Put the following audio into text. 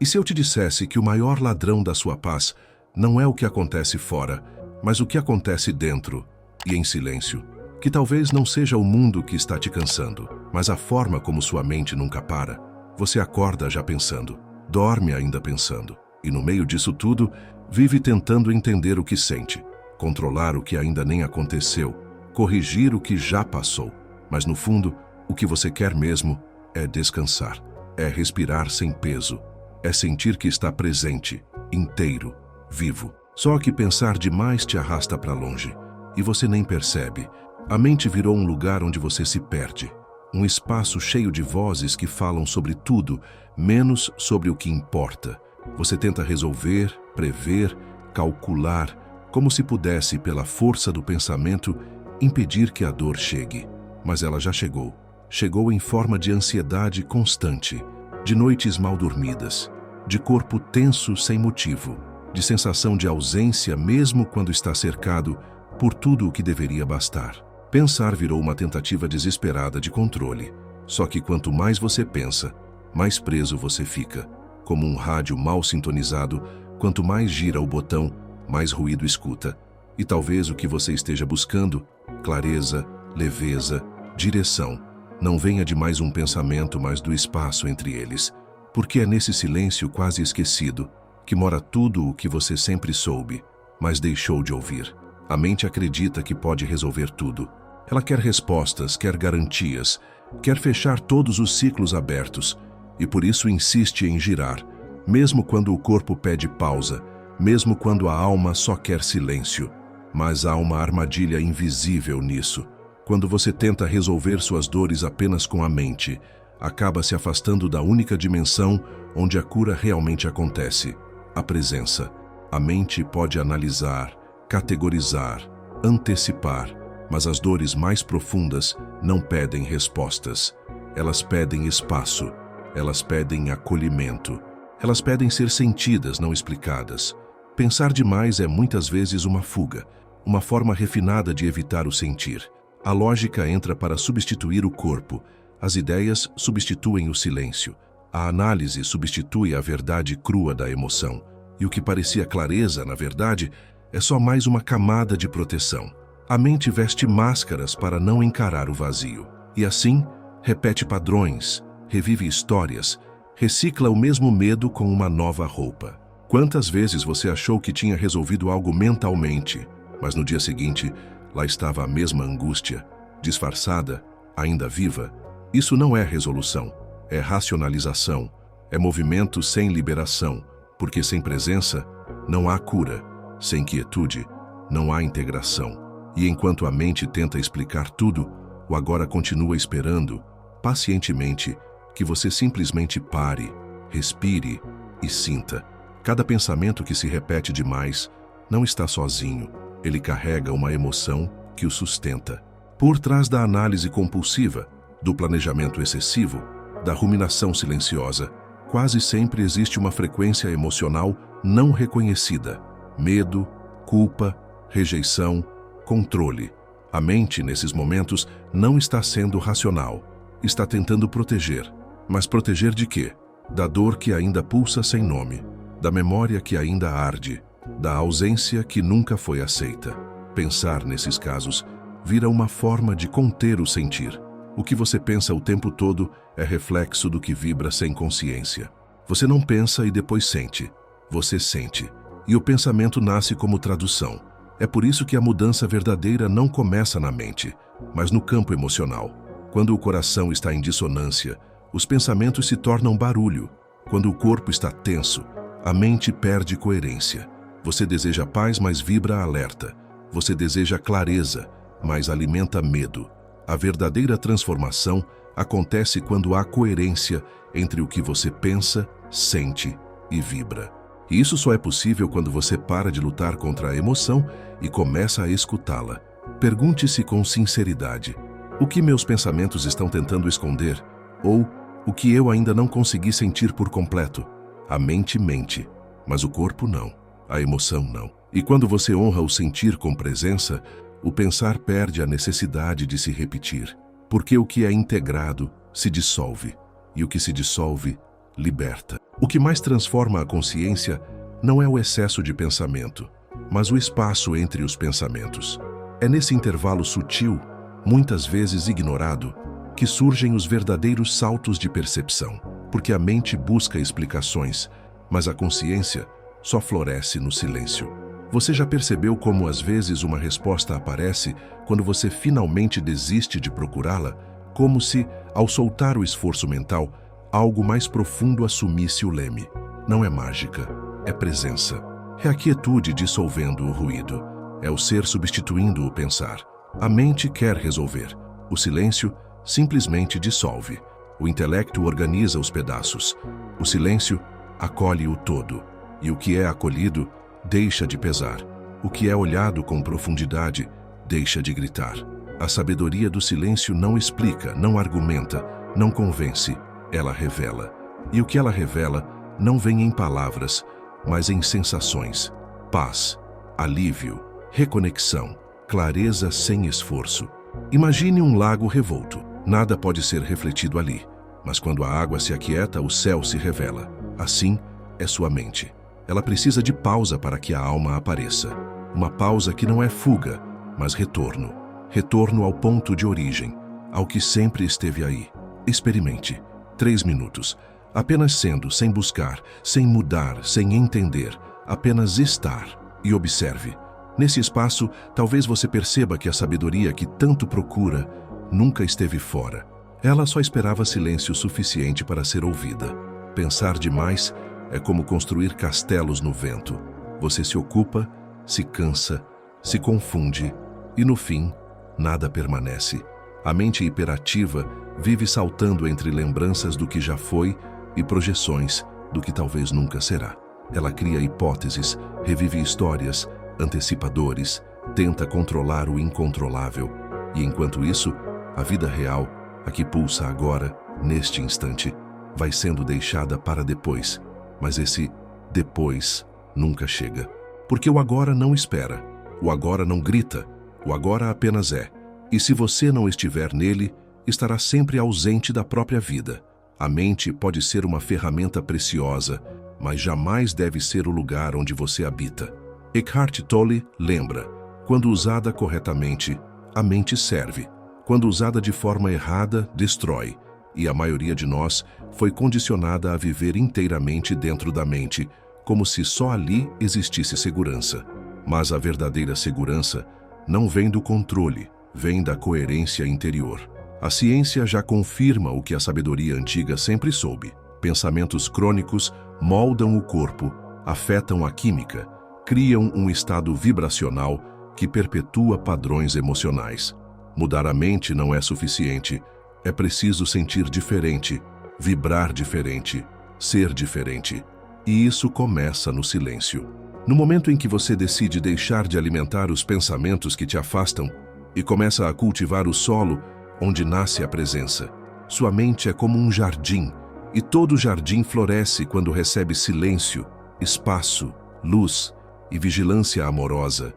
E se eu te dissesse que o maior ladrão da sua paz não é o que acontece fora, mas o que acontece dentro e em silêncio? Que talvez não seja o mundo que está te cansando, mas a forma como sua mente nunca para. Você acorda já pensando, dorme ainda pensando, e no meio disso tudo, vive tentando entender o que sente, controlar o que ainda nem aconteceu, corrigir o que já passou. Mas no fundo, o que você quer mesmo é descansar, é respirar sem peso, é sentir que está presente, inteiro, vivo. Só que pensar demais te arrasta para longe, e você nem percebe. A mente virou um lugar onde você se perde, um espaço cheio de vozes que falam sobre tudo, menos sobre o que importa. Você tenta resolver, prever, calcular, como se pudesse, pela força do pensamento, impedir que a dor chegue. Mas ela já chegou. Chegou em forma de ansiedade constante, de noites mal dormidas, de corpo tenso sem motivo, de sensação de ausência mesmo quando está cercado por tudo o que deveria bastar. Pensar virou uma tentativa desesperada de controle. Só que quanto mais você pensa, mais preso você fica. Como um rádio mal sintonizado, quanto mais gira o botão, mais ruído escuta. E talvez o que você esteja buscando, clareza, leveza, direção, não venha de mais um pensamento, mas do espaço entre eles. Porque é nesse silêncio quase esquecido que mora tudo o que você sempre soube, mas deixou de ouvir. A mente acredita que pode resolver tudo. Ela quer respostas, quer garantias, quer fechar todos os ciclos abertos, e por isso insiste em girar, mesmo quando o corpo pede pausa, mesmo quando a alma só quer silêncio. Mas há uma armadilha invisível nisso. Quando você tenta resolver suas dores apenas com a mente, acaba se afastando da única dimensão onde a cura realmente acontece: a presença. A mente pode analisar, categorizar, antecipar, mas as dores mais profundas não pedem respostas. Elas pedem espaço, elas pedem acolhimento, elas pedem ser sentidas, não explicadas. Pensar demais é muitas vezes uma fuga, uma forma refinada de evitar o sentir. A lógica entra para substituir o corpo, as ideias substituem o silêncio, a análise substitui a verdade crua da emoção, e o que parecia clareza, na verdade, é só mais uma camada de proteção. A mente veste máscaras para não encarar o vazio, e assim repete padrões, revive histórias, recicla o mesmo medo com uma nova roupa. Quantas vezes você achou que tinha resolvido algo mentalmente, mas no dia seguinte, lá estava a mesma angústia, disfarçada, ainda viva? Isso não é resolução, é racionalização, é movimento sem liberação, porque sem presença não há cura, sem quietude não há integração. E enquanto a mente tenta explicar tudo, o agora continua esperando, pacientemente, que você simplesmente pare, respire e sinta. Cada pensamento que se repete demais não está sozinho. Ele carrega uma emoção que o sustenta. Por trás da análise compulsiva, do planejamento excessivo, da ruminação silenciosa, quase sempre existe uma frequência emocional não reconhecida. Medo, culpa, rejeição, controle. A mente, nesses momentos, não está sendo racional. Está tentando proteger. Mas proteger de quê? Da dor que ainda pulsa sem nome, da memória que ainda arde, da ausência que nunca foi aceita. Pensar nesses casos vira uma forma de conter o sentir. O que você pensa o tempo todo é reflexo do que vibra sem consciência. Você não pensa e depois sente. Você sente. E o pensamento nasce como tradução. É por isso que a mudança verdadeira não começa na mente, mas no campo emocional. Quando o coração está em dissonância, os pensamentos se tornam barulho. Quando o corpo está tenso, a mente perde coerência. Você deseja paz, mas vibra alerta. Você deseja clareza, mas alimenta medo. A verdadeira transformação acontece quando há coerência entre o que você pensa, sente e vibra. E isso só é possível quando você para de lutar contra a emoção e começa a escutá-la. Pergunte-se com sinceridade: o que meus pensamentos estão tentando esconder? Ou o que eu ainda não consegui sentir por completo? A mente mente, mas o corpo não. A emoção não. E quando você honra o sentir com presença, o pensar perde a necessidade de se repetir. Porque o que é integrado se dissolve, e o que se dissolve liberta. O que mais transforma a consciência não é o excesso de pensamento, mas o espaço entre os pensamentos. É nesse intervalo sutil, muitas vezes ignorado, que surgem os verdadeiros saltos de percepção, porque a mente busca explicações, mas a consciência só floresce no silêncio. Você já percebeu como às vezes uma resposta aparece quando você finalmente desiste de procurá-la, como se, ao soltar o esforço mental, algo mais profundo assumisse o leme? Não é mágica, é presença. É a quietude dissolvendo o ruído. É o ser substituindo o pensar. A mente quer resolver. O silêncio simplesmente dissolve. O intelecto organiza os pedaços. O silêncio acolhe o todo. E o que é acolhido deixa de pesar. O que é olhado com profundidade deixa de gritar. A sabedoria do silêncio não explica, não argumenta, não convence. Ela revela. E o que ela revela não vem em palavras, mas em sensações. Paz, alívio, reconexão, clareza sem esforço. Imagine um lago revolto. Nada pode ser refletido ali. Mas quando a água se aquieta, o céu se revela. Assim é sua mente. Ela precisa de pausa para que a alma apareça. Uma pausa que não é fuga, mas retorno. Retorno ao ponto de origem, ao que sempre esteve aí. Experimente. 3 minutos. Apenas sendo, sem buscar, sem mudar, sem entender. Apenas estar e observe. Nesse espaço, talvez você perceba que a sabedoria que tanto procura nunca esteve fora. Ela só esperava silêncio suficiente para ser ouvida. Pensar demais é como construir castelos no vento. Você se ocupa, se cansa, se confunde e, no fim, nada permanece. A mente hiperativa vive saltando entre lembranças do que já foi e projeções do que talvez nunca será. Ela cria hipóteses, revive histórias, antecipa dores, tenta controlar o incontrolável. E enquanto isso, a vida real, a que pulsa agora, neste instante, vai sendo deixada para depois. Mas esse depois nunca chega. Porque o agora não espera, o agora não grita, o agora apenas é. E se você não estiver nele, estará sempre ausente da própria vida. A mente pode ser uma ferramenta preciosa, mas jamais deve ser o lugar onde você habita. Eckhart Tolle lembra: quando usada corretamente, a mente serve. Quando usada de forma errada, destrói. E a maioria de nós foi condicionada a viver inteiramente dentro da mente, como se só ali existisse segurança. Mas a verdadeira segurança não vem do controle, vem da coerência interior. A ciência já confirma o que a sabedoria antiga sempre soube. Pensamentos crônicos moldam o corpo, afetam a química, criam um estado vibracional que perpetua padrões emocionais. Mudar a mente não é suficiente. É preciso sentir diferente, vibrar diferente, ser diferente. E isso começa no silêncio. No momento em que você decide deixar de alimentar os pensamentos que te afastam e começa a cultivar o solo onde nasce a presença. Sua mente é como um jardim, e todo jardim floresce quando recebe silêncio, espaço, luz e vigilância amorosa.